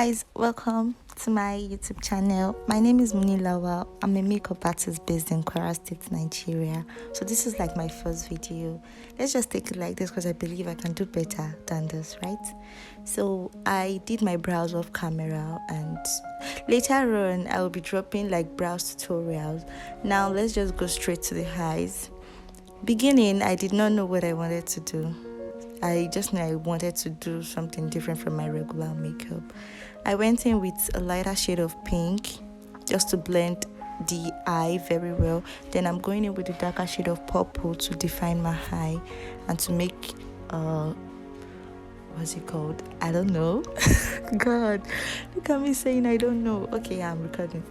guys, welcome to my YouTube channel. My name is Munnylawal. I'm a makeup artist based in Kwara State, Nigeria. So this is like my first video. Let's just take it like this because I believe I can do better than this, right? So I did my brows off camera, and later on I will be dropping like brows tutorials. Now let's just go straight to the highs. Beginning, I did not know what I wanted to do. I just knew I wanted to do something different from my regular makeup. I went in with a lighter shade of pink just to blend the eye very well. Then I'm going in with a darker shade of purple to define my eye and to make what's it called? I don't know. God, look at me saying I don't know. Okay, I'm recording.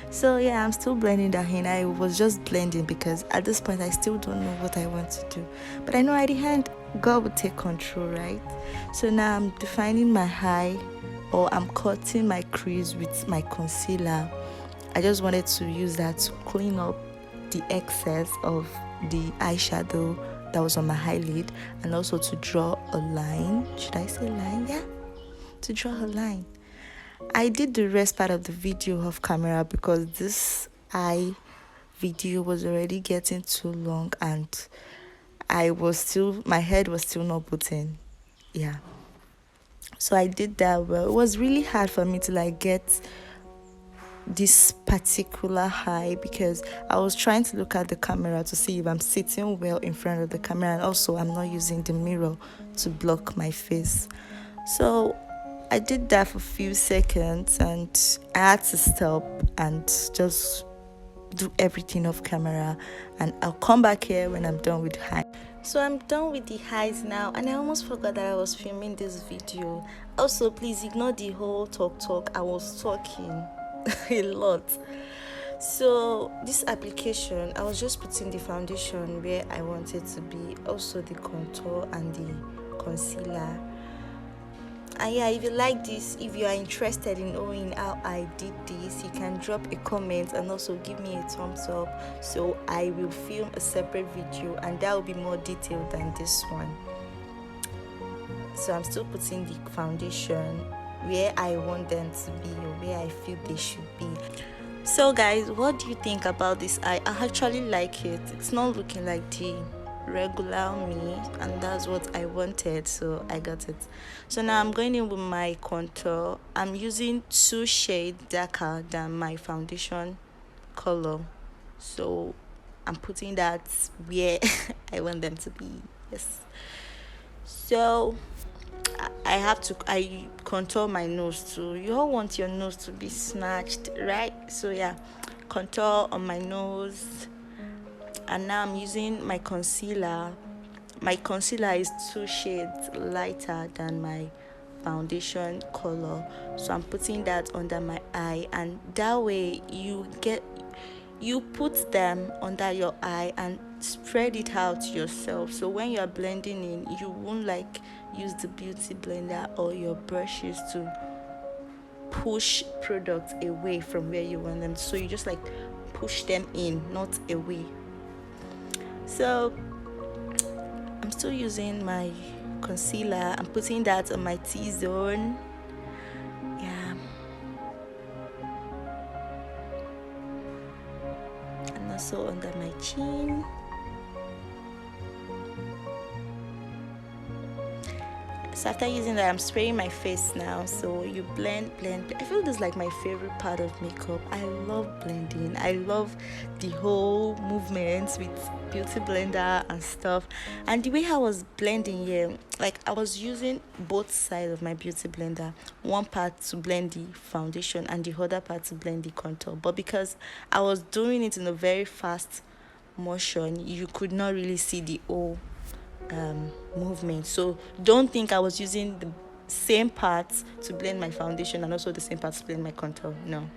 So yeah, I'm still blending that in. I was just blending because at this point I still don't know what I want to do. But I know at the end, God will take control, right? So now I'm defining my eye, or I'm cutting my crease with my concealer. I just wanted to use that to clean up the excess of the eyeshadow that was on my eyelid, and also to draw a line. Should I say line? Yeah, to draw a line. I did the rest part of the video off camera because this eye video was already getting too long and my head was still not putting. Yeah, so I did that well. It was really hard for me to like get this particular eye because I was trying to look at the camera to see if I'm sitting well in front of the camera, and also I'm not using the mirror to block my face. So I did that for a few seconds and I had to stop and just do everything off camera, and I'll come back here when I'm done with the eye. So I'm done with the highs now, and I almost forgot that I was filming this video. Also, please ignore the whole talk. I was talking a lot. So this application, I was just putting the foundation where I wanted to be, also the contour and the concealer. And yeah, if you like this, if you are interested in knowing how I did this, you can drop a comment and also give me a thumbs up, so I will film a separate video and that will be more detailed than this one. So I'm still putting the foundation where I want them to be, or where I feel they should be. So guys, what do you think about this eye? I actually like it. It's not looking like the regular me, and that's what I wanted, so I got it. So now I'm going in with my contour. I'm using 2 shades darker than my foundation color, so I'm putting that where I want them to be. Yes, so I contour my nose too. You all want your nose to be snatched, right? So yeah, contour on my nose. And now I'm using my concealer. My concealer is 2 shades lighter than my foundation color, so I'm putting that under my eye, and that way you put them under your eye and spread it out yourself. So when you're blending in, you won't like use the beauty blender or your brushes to push products away from where you want them. So you just like push them in, not away. So I'm still using my concealer. I'm putting that on my T-zone. Yeah. And also under my chin. So after using that, I'm spraying my face now. So you blend. I feel this is like my favorite part of makeup. I love blending. I love the whole movements with beauty blender and stuff. And the way I was blending here, like I was using both sides of my beauty blender. One part to blend the foundation and the other part to blend the contour. But because I was doing it in a very fast motion, you could not really see the whole movement. So don't think I was using the same parts to blend my foundation and also the same parts to blend my contour. No.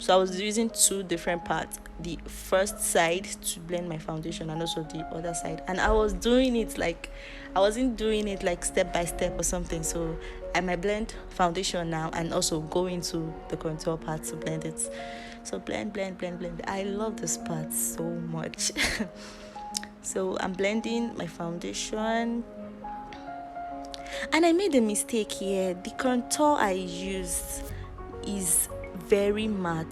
So I was using 2 different parts, the first side to blend my foundation and also the other side, and I was doing it like I wasn't doing it like step by step or something. So I might blend foundation now and also go into the contour part to blend it. So blend. I love this part so much. So I'm blending my foundation. And I made a mistake here. The contour I used is very matte,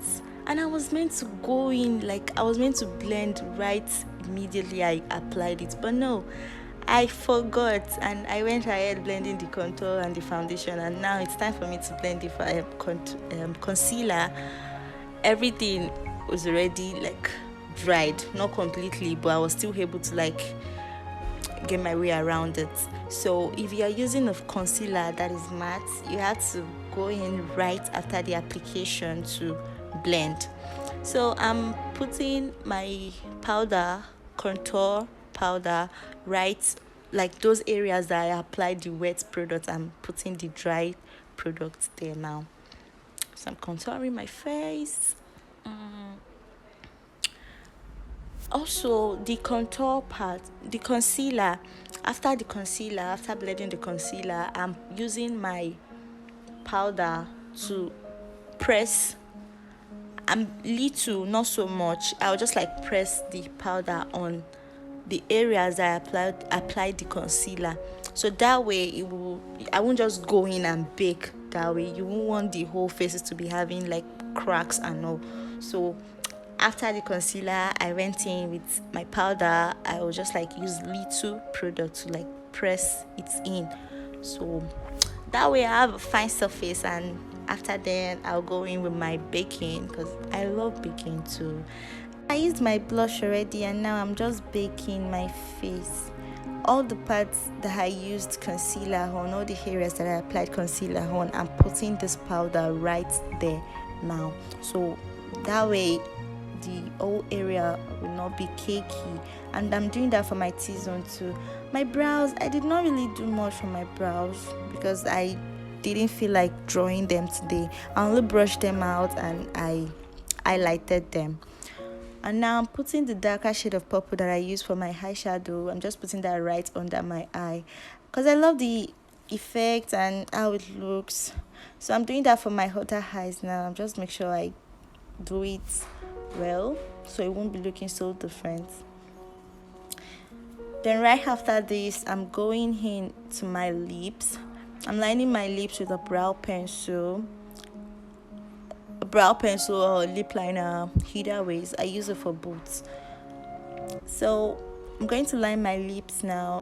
and I was meant to go in, like I was meant to blend right immediately I applied it, but no, I forgot and I went ahead blending the contour and the foundation, and now it's time for me to blend the concealer. Everything was already like dried, not completely, but I was still able to like get my way around it. So if you are using a concealer that is matte, you have to go in right after the application to blend. So I'm putting my powder, contour powder, right, like those areas that I applied the wet product, I'm putting the dry product there now. So I'm contouring my face. Also, the contour part, the concealer, after blending the concealer, I'm using my powder to press. I'm little, not so much. I'll just like press the powder on the areas I applied the concealer, so that way I won't just go in and bake that way. You won't want the whole faces to be having like cracks and all. So after the concealer, I went in with my powder. I will just like use little product to like press it in, so that way I have a fine surface. And after then I'll go in with my baking, because I love baking too. I used my blush already, and now I'm just baking my face. All the parts that I used concealer on, all the areas that I applied concealer on, I'm putting this powder right there now, so that way the whole area will not be cakey. And I'm doing that for my T-zone too. My brows, I did not really do much for my brows because I didn't feel like drawing them today. I only brushed them out and I highlighted them. And now I'm putting the darker shade of purple that I use for my eyeshadow. I'm just putting that right under my eye because I love the effect and how it looks. So I'm doing that for my other eyes now. I'm just make sure I do it well so it won't be looking so different. Then right after this, I'm going in to my lips. I'm lining my lips with a brow pencil or lip liner, either ways. I use it for both. So I'm going to line my lips now.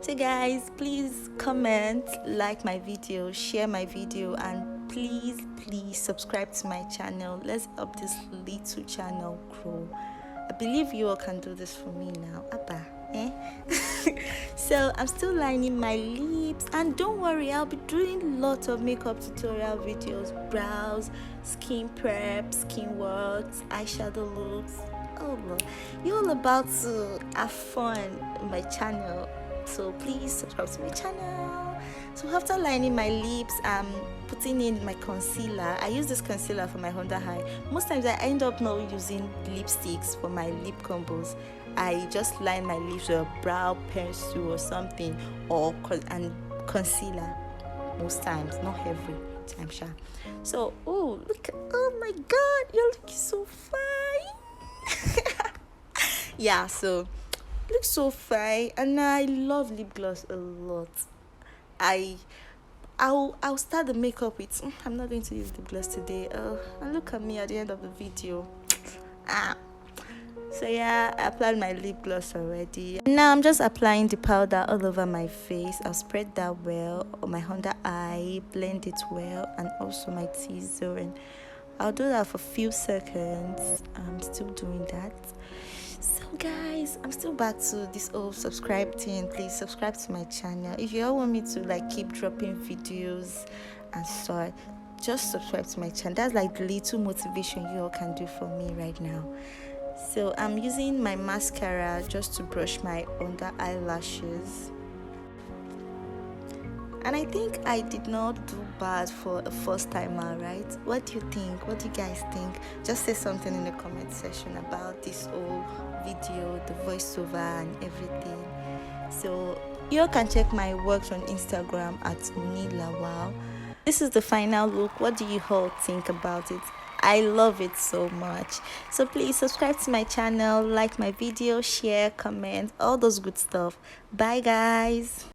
So guys, please comment, like my video, share my video, and please subscribe to my channel. Let's help this little channel grow. I believe you all can do this for me now. Abba, eh? So I'm still lining my lips, and don't worry, I'll be doing lots of makeup tutorial videos, brows, skin prep, skin works, eyeshadow looks. Oh Lord, you're all about to have fun on my channel, so please subscribe to my channel. So after lining my lips, I'm putting in my concealer. I use this concealer for my under eye. Most times I end up not using lipsticks for my lip combos. I just line my lips with a brow pencil or something, or concealer most times, not every time, sha. So oh my god, you're looking so fine. Yeah, so looks so fine, and I love lip gloss a lot. I'll start the makeup with I'm not going to use lip gloss today. And look at me at the end of the video. So yeah, I applied my lip gloss already. Now I'm just applying the powder all over my face. I'll spread that well on my under eye, blend it well, and also my T-zone. I'll do that for a few seconds. I'm still doing that. So guys, I'm still back to this whole subscribe thing. Please subscribe to my channel. If you all want me to like keep dropping videos and stuff, just subscribe to my channel. That's like the little motivation you all can do for me right now. So I'm using my mascara just to brush my under eyelashes. And I think I did not do bad for a first timer, right? What do you think? What do you guys think? Just say something in the comment section about this whole video, the voiceover and everything. So you all can check my works on Instagram at Munnylawal. This is the final look. What do you all think about it? I love it so much. So please subscribe to my channel, like my video, share, comment, all those good stuff. Bye guys.